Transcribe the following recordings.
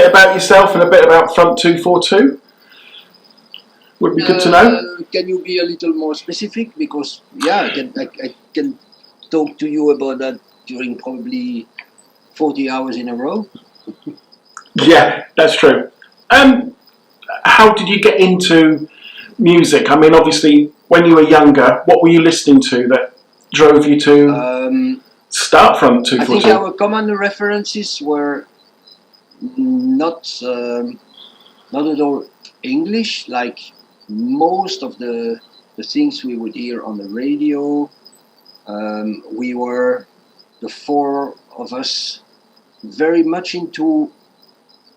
bit about yourself and a bit about Front 242? Would be good to know. Can you be a little more specific? Because yeah, I can talk to you about that during probably 40 hours in a row. Yeah, that's true. How did you get into music? I mean, obviously, when you were younger, what were you listening to that drove you to start Front 242? I think our common references were not at all English, like most of the things we would hear on the radio. We were, the four of us, very much into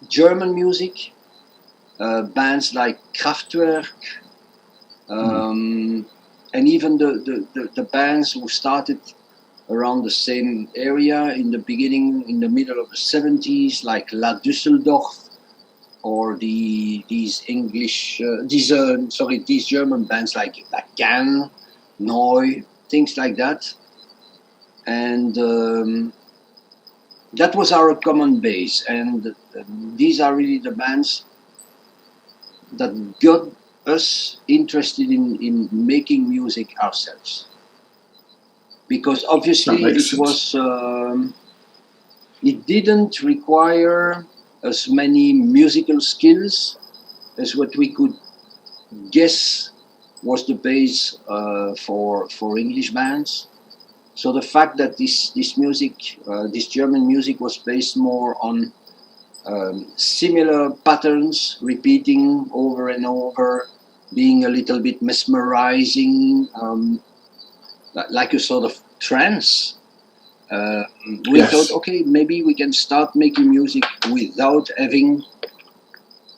German music, bands like Kraftwerk, and even the bands who started around the same area in the beginning, in the middle of the 70s, like La Düsseldorf, or these German bands like Cannes, Neu, things like that. And that was our common base, and these are really the bands that got us interested in making music ourselves. Because obviously it didn't require as many musical skills as what we could guess was the base for English bands. So the fact that this music, this German music, was based more on similar patterns, repeating over and over, being a little bit mesmerizing, like a sort of trance. We thought, okay, maybe we can start making music without having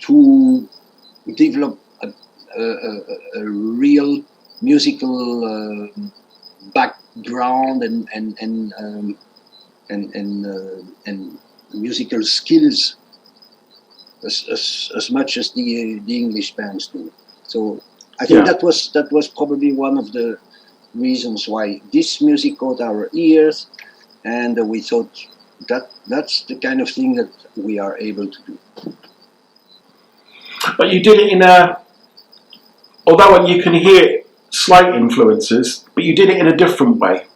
to develop a real musical background and musical skills as much as the English bands do. So I think that was probably one of the reasons why this music caught our ears, and we thought that's the kind of thing that we are able to do. But you did it in a, although you can hear slight influences, but you did it in a different way.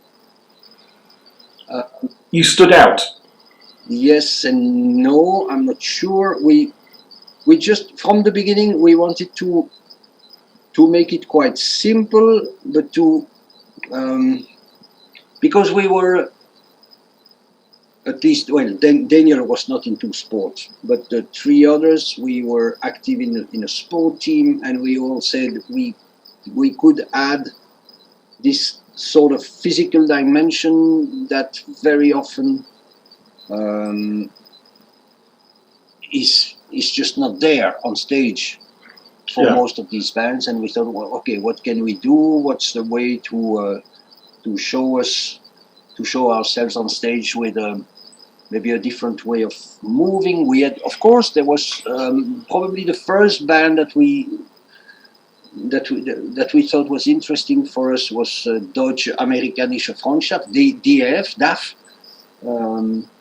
You stood out. Yes and no, I'm not sure. We just, from the beginning, we wanted to make it quite simple, but because we were, at least, well, Daniel was not into sports, but the three others, we were active in a sport team, and we all said we could add this sort of physical dimension that very often is just not there on stage for most of these bands. And we thought, well, okay, what can we do? What's the way to show ourselves on stage with maybe a different way of moving? We had, of course, there was probably the first band that we thought was interesting for us was Deutsche Amerikanische Freundschaft, DAF.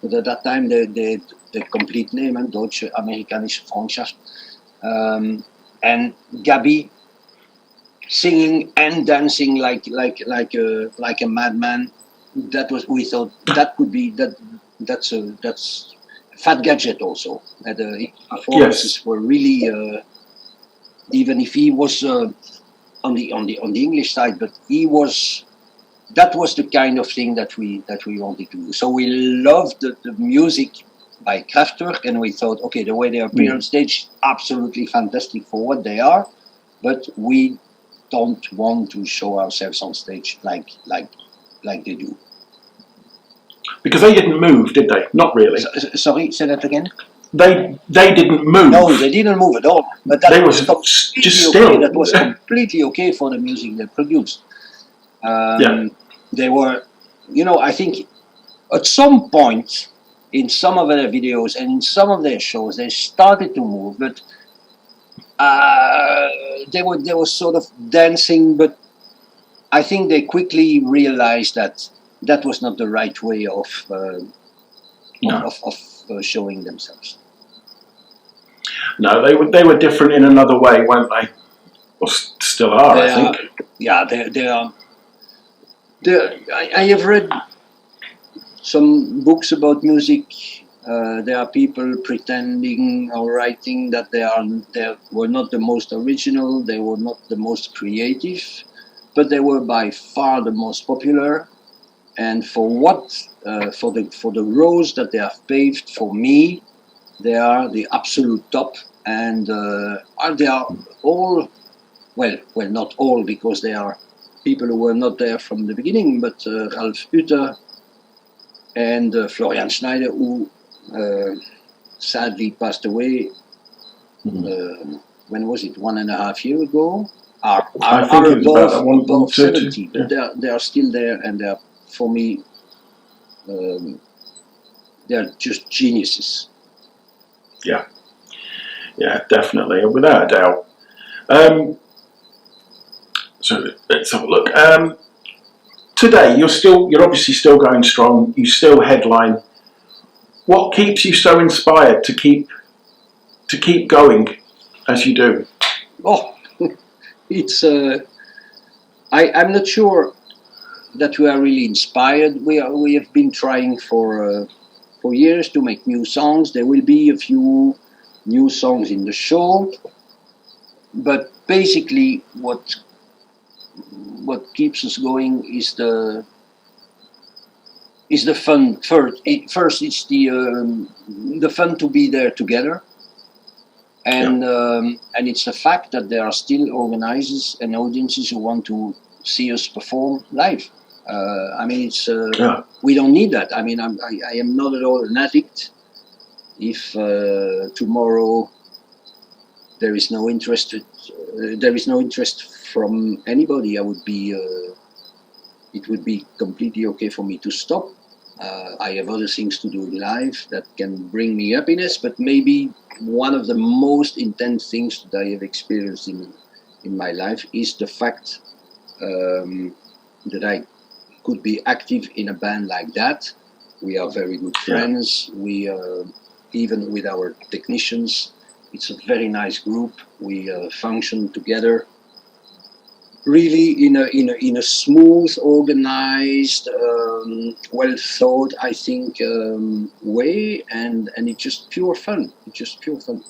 But at that time, the complete name, Deutsche Amerikanische Freundschaft, and Gabi singing and dancing like a madman. That was, we thought that could be that's Fat Gadget also. The performances were really, even if he was on the English side, but that was the kind of thing that we wanted to do. So we loved the music by Kraftwerk, and we thought, okay, the way they appear on stage, absolutely fantastic for what they are, but we don't want to show ourselves on stage like they do. Because they didn't move, did they? Not really. Sorry, say that again. They didn't move. No, they didn't move at all. But that was completely just okay. still. That was completely okay for the music they produced. They were, I think at some point in some of their videos and in some of their shows, they started to move, but they were sort of dancing. But I think they quickly realized that was not the right way of showing themselves. No, they were different in another way, weren't they? Or still are, I think. Yeah, they are. I have read some books about music. There are people pretending or writing that they were not the most original, they were not the most creative, but they were by far the most popular. And for the roads that they have paved for me, they are the absolute top. And they are all well, not all, because there are people who were not there from the beginning, but Ralf Utter and Florian Schneider, who sadly passed away. When was it? 1.5 years ago. Are above 70, but they are still there, and they are, for me, they are just geniuses. Yeah, definitely, without a doubt. So let's have a look. Today, you're obviously still going strong. You still headline. What keeps you so inspired to keep going as you do? Oh, it's I'm not sure that we are really inspired. We have been trying for years to make new songs. There will be a few new songs in the show, but basically what keeps us going is the fun. First it's the fun to be there together, and it's the fact that there are still organizers and audiences who want to see us perform live. I mean, it's we don't need that. I mean, I am not at all an addict. If tomorrow there is no interest from anybody, it would be completely okay for me to stop. I have other things to do in life that can bring me happiness, but maybe one of the most intense things that I have experienced in my life is the fact that I could be active in a band like that. We are very good friends. We even with our technicians, it's a very nice group. We function together really in a smooth, organized, well thought, I think, way, and it's just pure fun. It's just pure fun.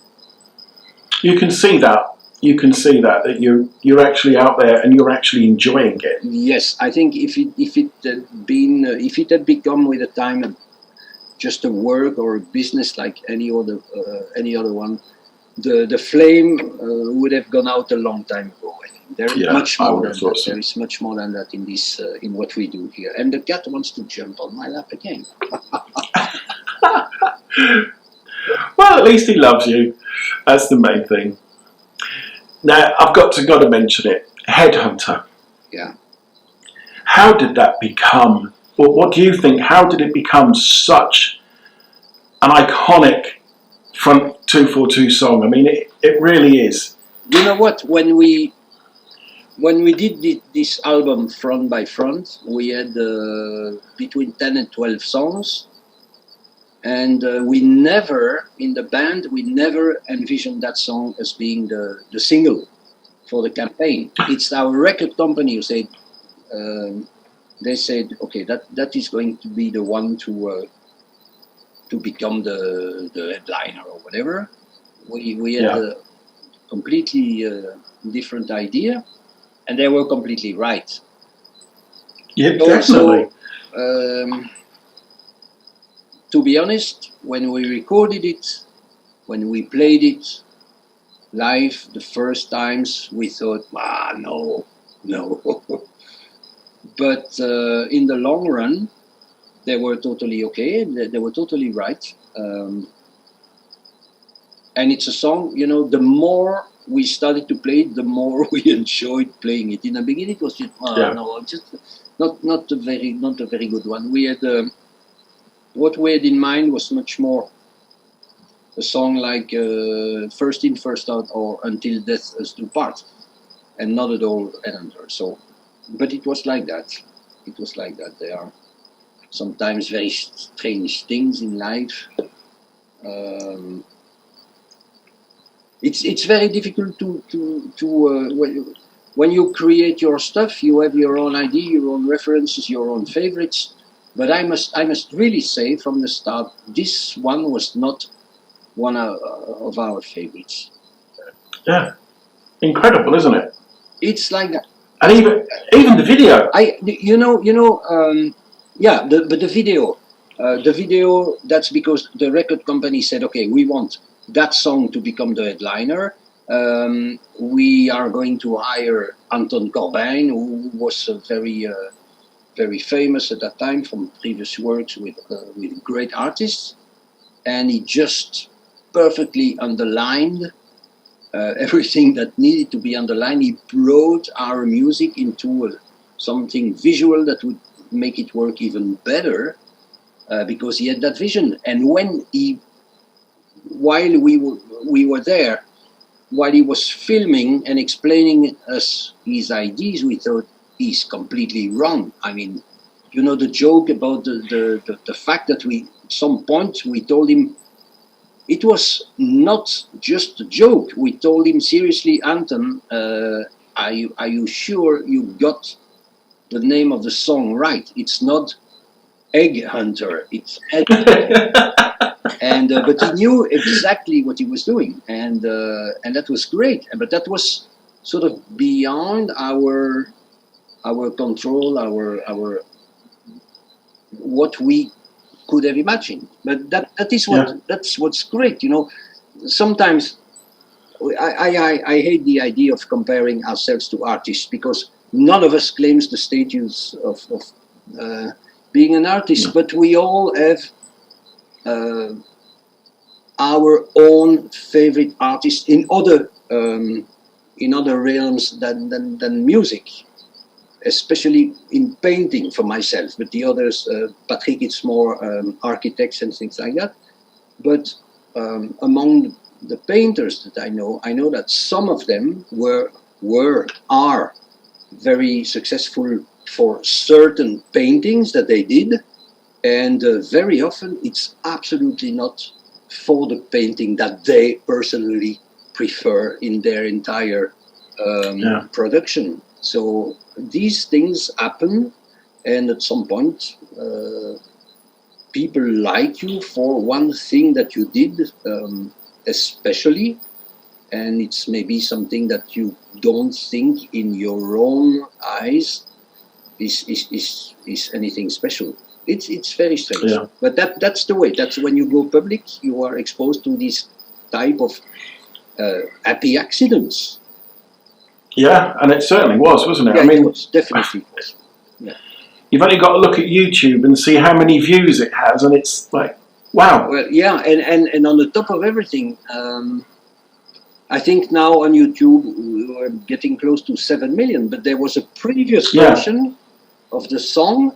You can see that. You can see that you're actually out there and you're actually enjoying it. Yes, I think if it had become with the time just a work or a business like any other one, the flame would have gone out a long time ago. I think there is much more than that. There is much more than that in this in what we do here. And the cat wants to jump on my lap again. Well, at least he loves you. That's the main thing. Now, I've got to mention it. Headhunter. Yeah. How did that become? Well, what do you think? How did it become such an iconic Front 242 song? I mean, it really is. You know what? When we did this album Front by Front, we had between 10 and 12 songs. And we never, in the band, envisioned that song as being the single for the campaign. It's our record company who said, they said, okay, that is going to be the one to become the headliner or whatever. We had a completely different idea, and they were completely right. Yeah, definitely. Also, to be honest, when we recorded it, when we played it live the first times, we thought, no. But in the long run, they were totally okay. They were totally right. And it's a song, the more we started to play it, the more we enjoyed playing it. In the beginning, it was just, no, just not a very good one. We had what we had in mind was much more a song like First In, First Out, or Until Death Us Do Part, and not at all Headhunter. So, but it was like that. It was like that. There are sometimes very strange things in life. it's very difficult when you create your stuff, you have your own idea, your own references, your own favorites. But I must really say from the start, this one was not one of our favorites. Yeah, incredible, isn't it? It's like that. And even the video. Yeah, but the video. That's because the record company said, okay, we want that song to become the headliner. We are going to hire Anton Corbijn, who was very famous at that time from previous works with great artists, and he just perfectly underlined everything that needed to be underlined. He brought our music into something visual that would make it work even better, because he had that vision. And while we were there, while he was filming and explaining us his ideas, we thought he's completely wrong. I mean, the joke about the fact that at some point we told him it was not just a joke. We told him seriously, Anton, are you sure you got the name of the song right? It's not Egg Hunter, it's Egg Hunter. And but he knew exactly what he was doing, and that was great. But that was sort of beyond our control, our what we could have imagined. But that's what's great. Sometimes I hate the idea of comparing ourselves to artists, because none of us claims the status of being an artist, but we all have our own favorite artists in other realms than music, especially in painting for myself. But the others, Patrick, it's more architects and things like that. But among the painters that I know that some of them are very successful for certain paintings that they did, and very often it's absolutely not for the painting that they personally prefer in their entire production. So these things happen, and at some point people like you for one thing that you did especially, and it's maybe something that you don't think in your own eyes is anything special. It's very strange, but that's the way. That's when you go public, you are exposed to this type of happy accidents. Yeah, and it certainly wasn't it? Yeah, I mean, it was, definitely was. Yeah. You've only got to look at YouTube and see how many views it has, and it's like, wow. Well, yeah, and on the top of everything, I think now on YouTube we're getting close to 7 million, but there was a previous version of the song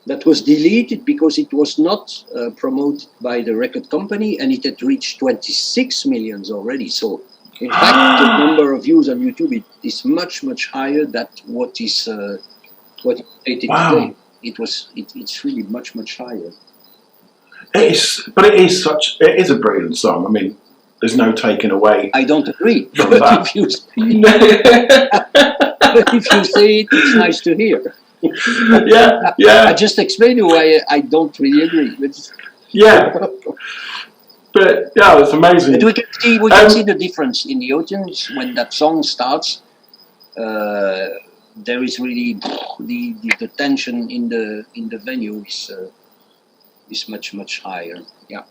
that was deleted because it was not promoted by the record company, and it had reached 26 millions already. So, in fact, the number of views on YouTube is much higher than what is stated today. It's really much higher. It is, but it is a brilliant song. I mean, there's no taking away. I don't agree, but if you say it, it's nice to hear. Yeah. I just explained why I don't really agree. But yeah, it's amazing. But we can see the difference in the audience when that song starts. There is really the tension in the venue is much higher. Yeah.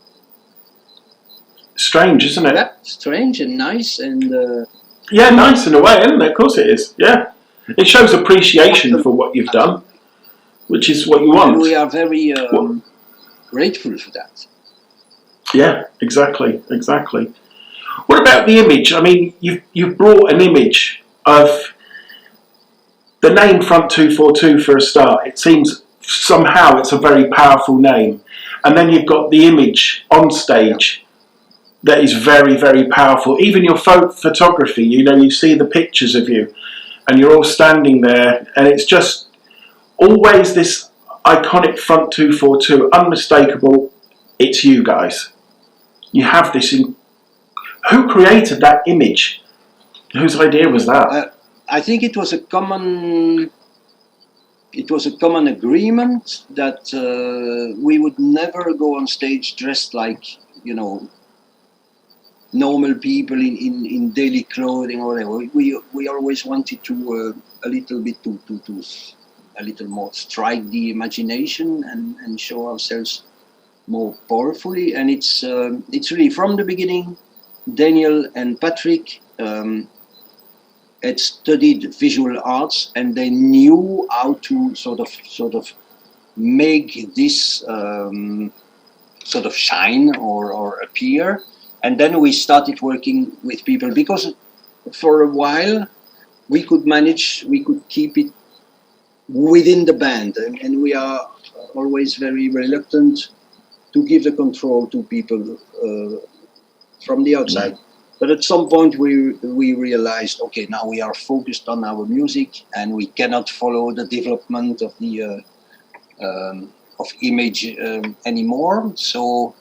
Strange, isn't it? Yeah, strange and nice and. Nice in a way, isn't it? Of course it is. Yeah, it shows appreciation for what you've done, which is what you want. And we are very grateful for that. Yeah, exactly. What about the image? I mean, you've brought an image of the name Front 242 for a start. It seems somehow it's a very powerful name, and then you've got the image on stage that is very, very powerful. Even your photography, you see the pictures of you, and you're all standing there, and it's just always this iconic Front 242, unmistakable. It's you guys. You have this Who created that image? Whose idea was that? I think it was a common agreement that we would never go on stage dressed like, you know, normal people in daily clothing or whatever. We always wanted to a little bit to a little more strike the imagination and show ourselves more powerfully. And it's really from the beginning. Daniel and Patrick had studied visual arts, and they knew how to sort of make this sort of shine or appear. And then we started working with people, because for a while we could keep it within the band, and we are always very reluctant to give the control to people from the outside. But at some point we realized, okay, now we are focused on our music, and we cannot follow the development of the of image anymore. So,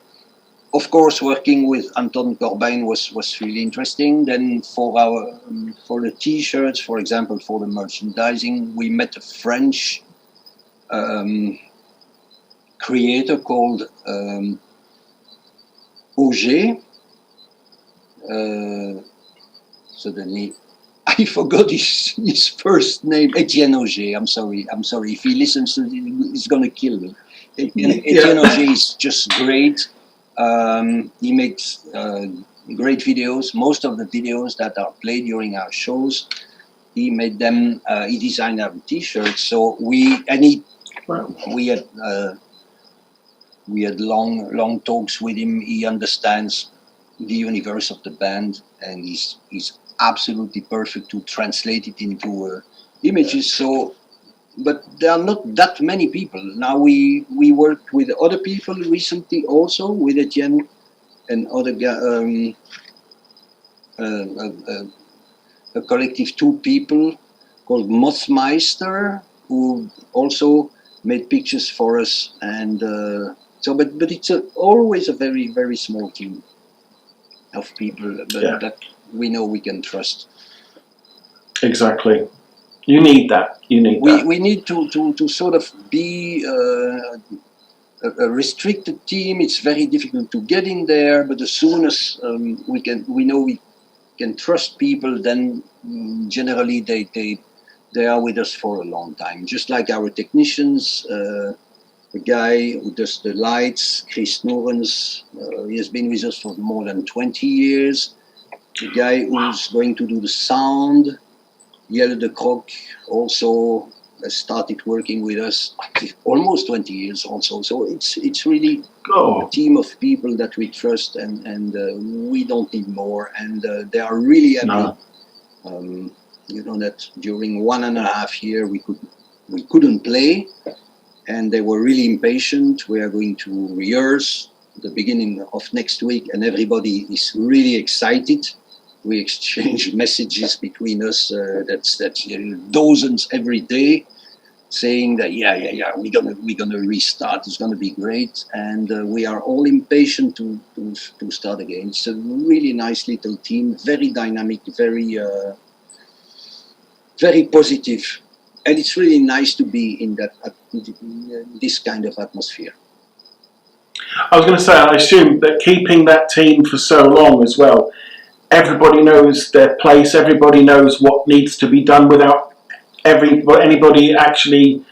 of course, working with Anton Corbijn was really interesting. Then for the T-shirts, for example, for the merchandising, we met a French creator called Auger. So the name, I forgot his first name, Etienne Auger. I'm sorry. If he listens to it, he's gonna kill me. Etienne Auger is just great. He makes great videos. Most of the videos that are played during our shows, he made them. He designed our T-shirts. So we had long talks with him. He understands the universe of the band, and he's absolutely perfect to translate it into images. So, but there are not that many people. Now we worked with other people recently also, with Etienne and other a collective, 2 people called Mothmeister, who also made pictures for us. And so, but it's always a very, very small team of people that we know we can trust. Exactly. You need that. We need to sort of be a restricted team. It's very difficult to get in there, but as soon as we know we can trust people, then generally they are with us for a long time. Just like our technicians, the guy who does the lights, Chris Norens, he has been with us for more than 20 years. The guy who's going to do the sound, Jelle de Krok, also started working with us almost 20 years also. So it's really a team of people that we trust, and we don't need more. And they are really happy. No. You know that during 1.5 years we couldn't play, and they were really impatient. We are going to rehearse the beginning of next week, and everybody is really excited. We exchange messages between us. That's dozens every day, saying that we're gonna restart. It's gonna be great, and we are all impatient to start again. It's a really nice little team, very dynamic, very positive, and it's really nice to be in this kind of atmosphere. I was going to say, I assume that keeping that team for so long as well, everybody knows their place, everybody knows what needs to be done without anybody actually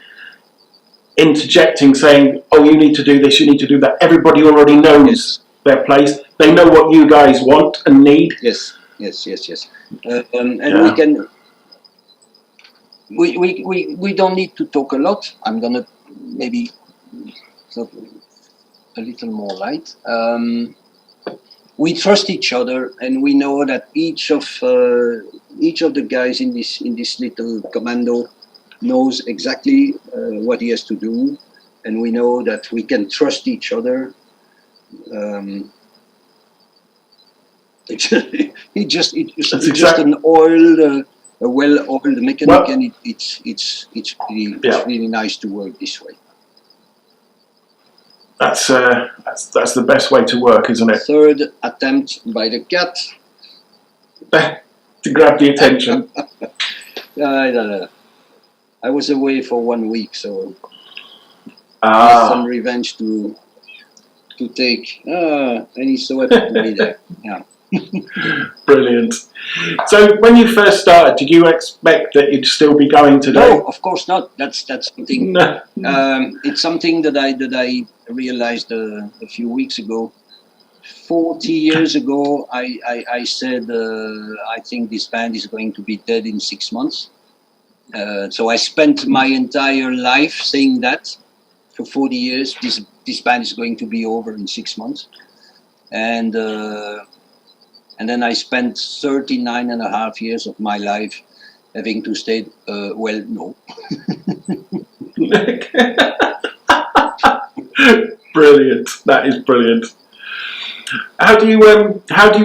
interjecting, saying, oh, you need to do this, you need to do that. Everybody already knows their place. They know what you guys want and need. Yes. And we can... We don't need to talk a lot. I'm gonna maybe talk a little more light. We trust each other, and we know that each of the guys in this little commando knows exactly what he has to do, and we know that we can trust each other. It's just an oiled. A well-oiled mechanic, and it's really nice to work this way. That's the best way to work, isn't it? Third attempt by the cat. to grab the attention? I don't know. I was away for 1 week, so I had some revenge to take, and he's so happy to be there. Yeah. Brilliant. So when you first started, did you expect that you'd still be going today? No, of course not. That's something. No. It's something that I realized a few weeks ago. 40 years ago, I said I think this band is going to be dead in 6 months. So I spent my entire life saying that for 40 years. This band is going to be over in 6 months, and then I spent 39 and a half years of my life having to state, well, no. Brilliant. That is brilliant. How do you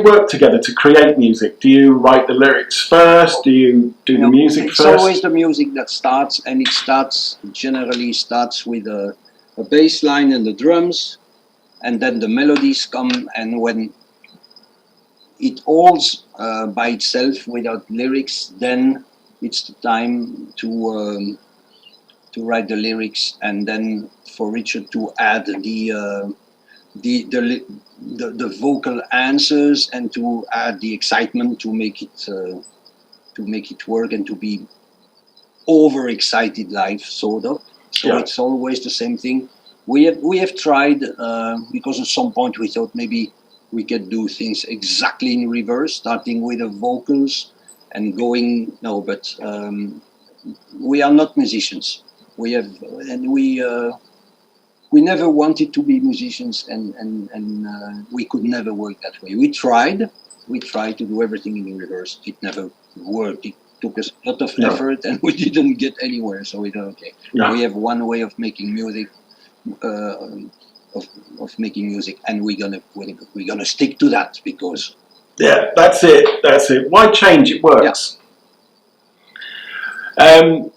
work together to create music? Do you write the lyrics first? Do you do the music it's first? It's always the music that starts, and it generally starts with a bass line and the drums, and then the melodies come, and when it all's by itself without lyrics, then it's the time to write the lyrics, and then for Richard to add the vocal answers and to add the excitement to make it work and to be overexcited live, sort of. So yeah. It's always the same thing. We have tried because at some point we thought maybe we could do things exactly in reverse, starting with the vocals and going. No, but we are not musicians. We never wanted to be musicians, and we could never work that way. We tried to do everything in reverse. It never worked. It took us a lot of effort, and we didn't get anywhere. So we thought, okay, we have one way of making music, of making music, and we're gonna stick to that because. Yeah, that's it. Why change? It works. Yeah.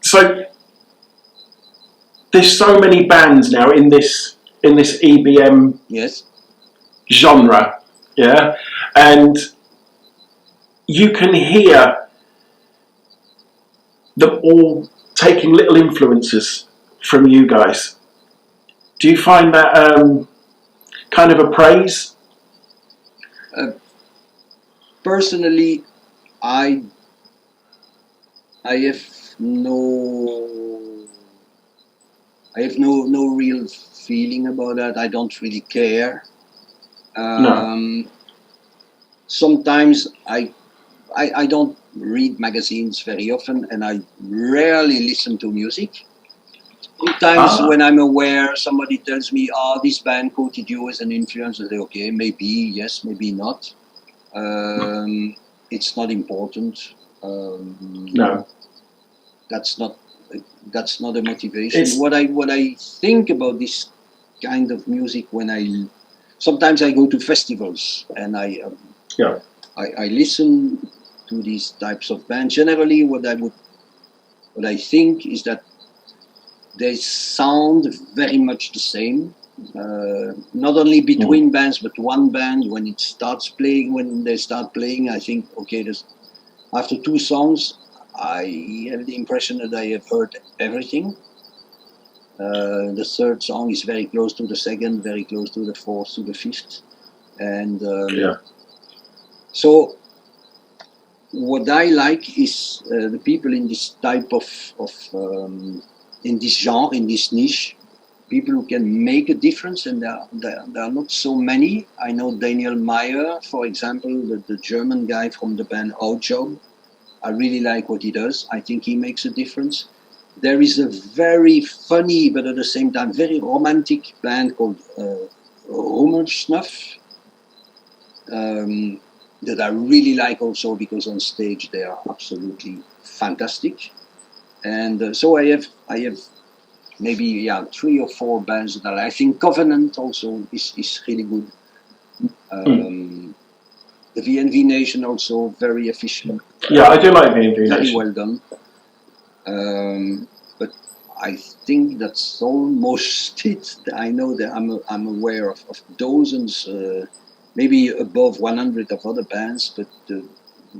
So there's so many bands now in this EBM genre, yeah, and you can hear them all taking little influences from you guys. Do you find that kind of a praise? Personally, I have no real feeling about that. I don't really care. No. Sometimes I don't read magazines very often, and I rarely listen to music. Sometimes when I'm aware, somebody tells me, this band quoted you as an influence, I say, okay, maybe, yes, maybe not. It's not important. No. That's not a motivation. What I think about this kind of music when sometimes I go to festivals and I listen to these types of bands. Generally, what I think is that they sound very much the same. Not only between bands, but one band when they start playing, I think, okay, after 2 songs, I have the impression that I have heard everything. The third song is very close to the second, very close to the fourth, to the fifth, and so what I like is the people in this type of in this genre, in this niche, people who can make a difference, and there are not so many. I know Daniel Meyer, for example, the German guy from the band Outjob. I really like what he does. I think he makes a difference. There is a very funny, but at the same time very romantic band called Rummelsnuff that I really like also because on stage they are absolutely fantastic. And so I have maybe 3 or 4 bands that I think Covenant also is really good. The VNV Nation also very efficient. Yeah, I do like VNV Nation. Very well done. But I think that's almost it. I know that I'm aware of dozens maybe above 100 of other bands, but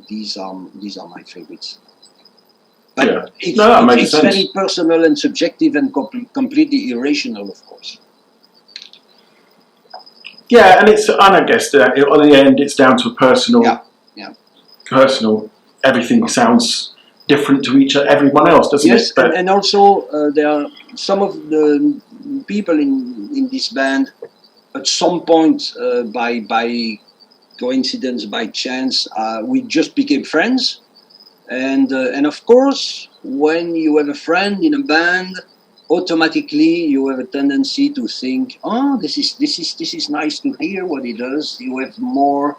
these are my favorites. But Yeah. No, that makes it's sense. very personal and subjective and completely irrational, of course. Yeah, and I guess that on the end, it's down to a personal. Yeah. Personal. Everything sounds different to everyone else, doesn't it? Yes, and also there are some of the people in this band. At some point, by coincidence, by chance, we just became friends. And of course, when you have a friend in a band, automatically you have a tendency to think, oh, this is nice to hear what he does. You have more,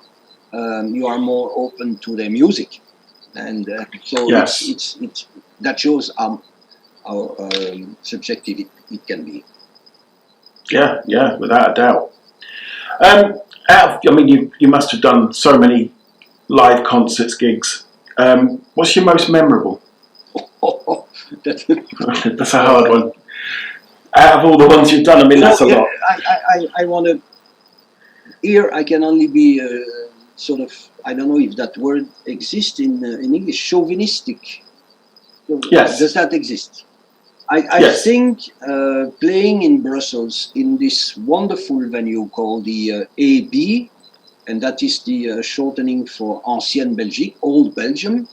you are more open to their music, and so yes. it's that shows how subjective it can be. Yeah, without a doubt. You must have done so many live concerts, gigs. What's your most memorable? That's a hard one. Out of all the ones you've done, that's a lot. I want to. Here, I can only be sort of. I don't know if that word exists in English. Chauvinistic. Yes. Does that exist? I Yes. think playing in Brussels in this wonderful venue called the AB, and that is the shortening for Ancienne Belgique, Old Belgium,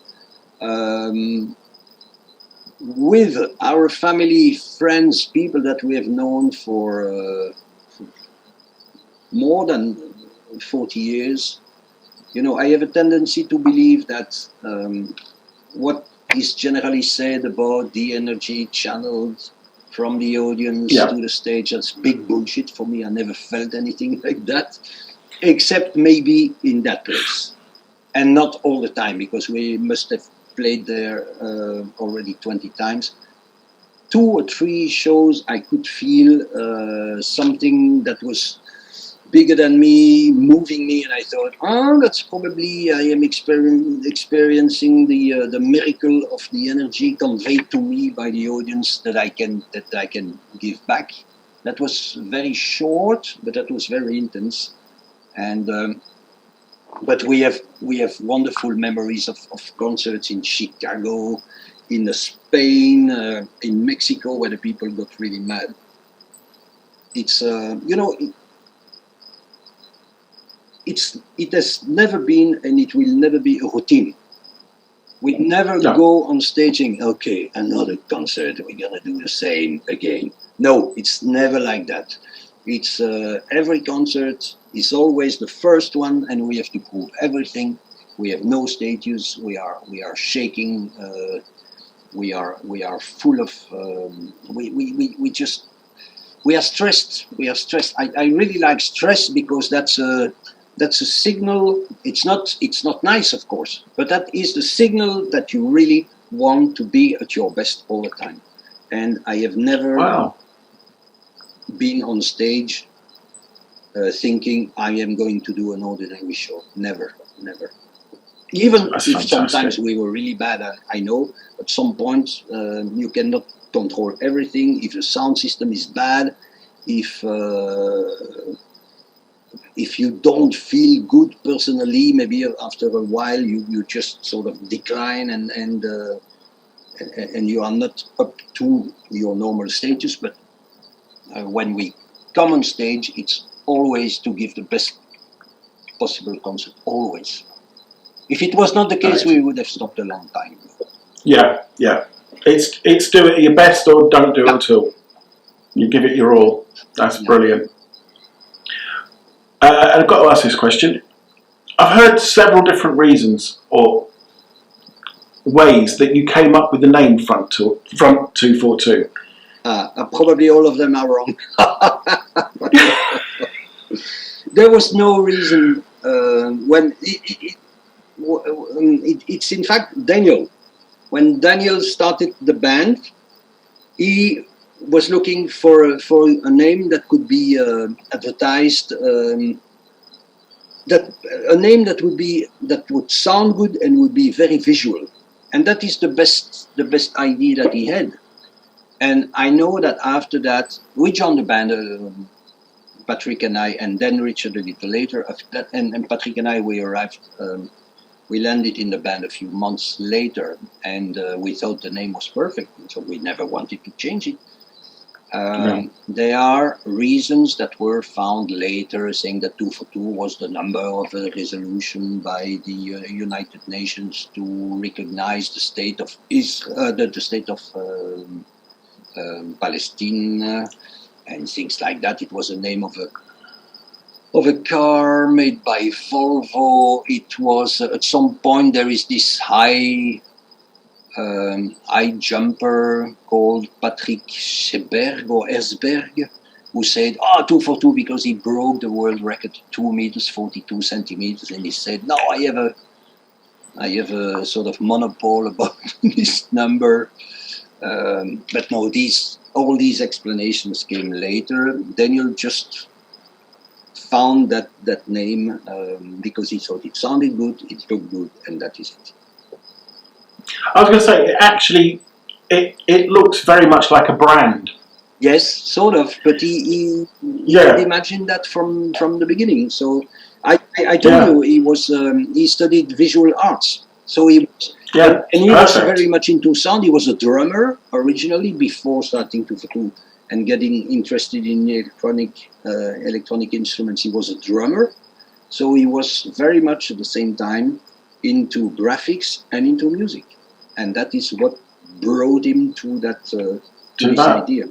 with our family, friends, people that we have known for more than 40 years. I have a tendency to believe that what is generally said about the energy channeled from the audience to the stage, that's big bullshit for me. I never felt anything like that, except maybe in that place. And not all the time, because we must have played there already 20 times. 2 or 3 shows I could feel something that was bigger than me, moving me, and I thought, that's probably I am experiencing the miracle of the energy conveyed to me by the audience that I can give back. That was very short, but that was very intense, and but we have wonderful memories of concerts in Chicago, in Spain, in Mexico, where the people got really mad. It's it has never been, and it will never be, a routine. We never go on staging, okay, another concert, we're gonna do the same again. No, it's never like that. It's every concert is always the first one, and we have to prove everything. We have no stages. We are shaking. We are full of. We are stressed. We are stressed. I really like stress, because that's a signal. It's not nice, of course, but that is the signal that you really want to be at your best all the time. And I have never been on stage thinking I am going to do an ordinary show. Never. Even That's if fantastic. Sometimes we were really bad, I know. At some point, you cannot control everything. If the sound system is bad, if you don't feel good personally, maybe after a while you just sort of decline and you are not up to your normal status. But when we come on stage, it's always to give the best possible concert, always. If it was not the case, we would have stopped a long time. Yeah. It's do it at your best or don't do it at all. You give it your all. That's brilliant. And I've got to ask this question. I've heard several different reasons or ways that you came up with the name Front 242. Probably all of them are wrong. There was no reason when it's in fact Daniel. When Daniel started the band, he was looking for a name that could be advertised, a name that would sound good and would be very visual, and that is the best idea that he had. And I know that after that, we joined the band Patrick and I, and then Richard a little later. After that, and Patrick and I, we arrived. We landed in the band a few months later, and we thought the name was perfect, so we never wanted to change it. There are reasons that were found later, saying that 242 was the number of a resolution by the United Nations to recognize the state of Palestine and things like that. It was the name of a car made by Volvo. It was at some point there is this high jumper called Patrick Scheberg or Ersberg, who said, 242 because he broke the world record 2 meters 42 centimeters, and he said, no, I have a sort of monopole about this number. But no, all these explanations came later. Daniel just found that name because he thought it sounded good, it looked good, and that is it. I was going to say, actually, it looks very much like a brand. Yes, sort of, but he had imagined that from the beginning. So I told you he studied visual arts, so he was very much into sound. He was a drummer originally before starting to and getting interested in electronic instruments. He was a drummer, so he was very much at the same time into graphics and into music, and that is what brought him to this idea.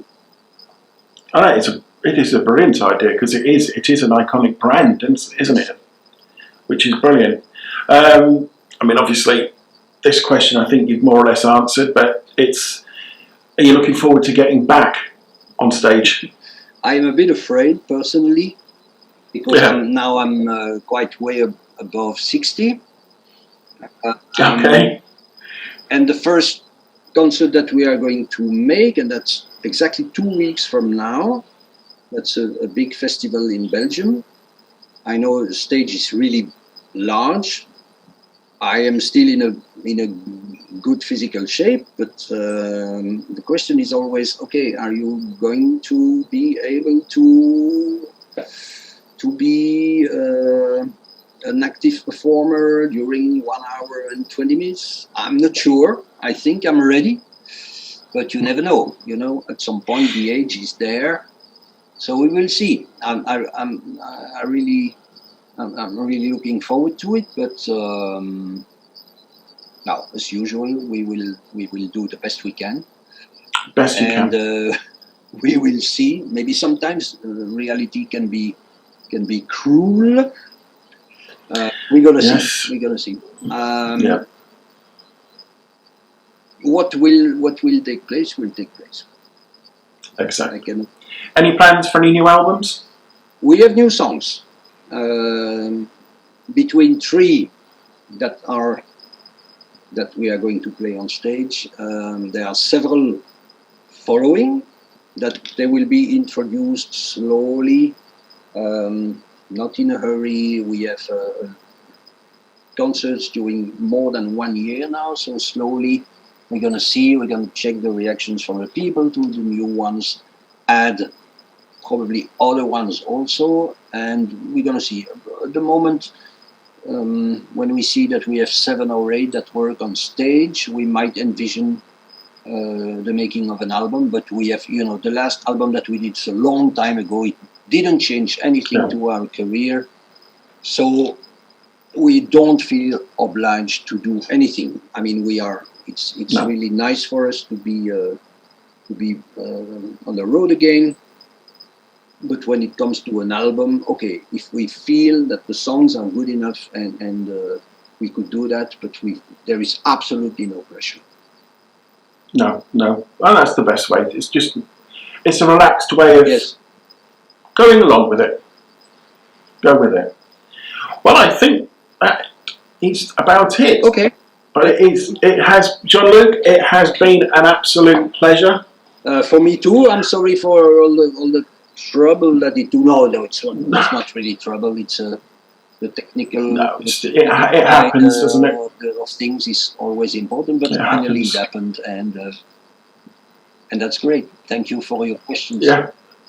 It is a brilliant idea because it is an iconic brand, isn't it? Which is brilliant. I mean, obviously, this question I think you've more or less answered, but are you looking forward to getting back on stage? I'm a bit afraid personally because I'm quite way above 60. Okay. And the first concert that we are going to make, and that's exactly 2 weeks from now, that's a big festival in Belgium. I know the stage is really large. I am still in a good physical shape, but the question is always, okay, are you going to be able to be an active performer during 1 hour and 20 minutes? I'm not sure. I think I'm ready, but you never know. You know, at some point the age is there, so we will see. I'm really looking forward to it, but now, as usual, we will do the best we can. We will see. Maybe sometimes reality can be cruel. We're gonna see. We're gonna see. What will take place will take place. Exactly. Any plans for any new albums? We have new songs. Between 3 that we are going to play on stage. There are several following that they will be introduced slowly, not in a hurry. We have concerts during more than 1 year now, so slowly we're going to check the reactions from the people to the new ones, add probably other ones also, and we're going to see. At the moment, when we see that we have 7 or 8 that work on stage, we might envision the making of an album. But we have, the last album that we did a long time ago, it didn't change anything to our career, so we don't feel obliged to do anything. I mean, it's really nice for us to be on the road again. But when it comes to an album, okay, if we feel that the songs are good enough and we could do that, but there is absolutely no pressure. No. Well, that's the best way. It's a relaxed way of going along with it. Go with it. Well, I think that is about it. Okay. But Jean-Luc, it has been an absolute pleasure. For me too. I'm sorry for all the trouble that it do. No, it's not really trouble. It's the technical. No, it happens, doesn't it? Of things is always important, but finally it happened, and that's great. Thank you for your questions. Yeah.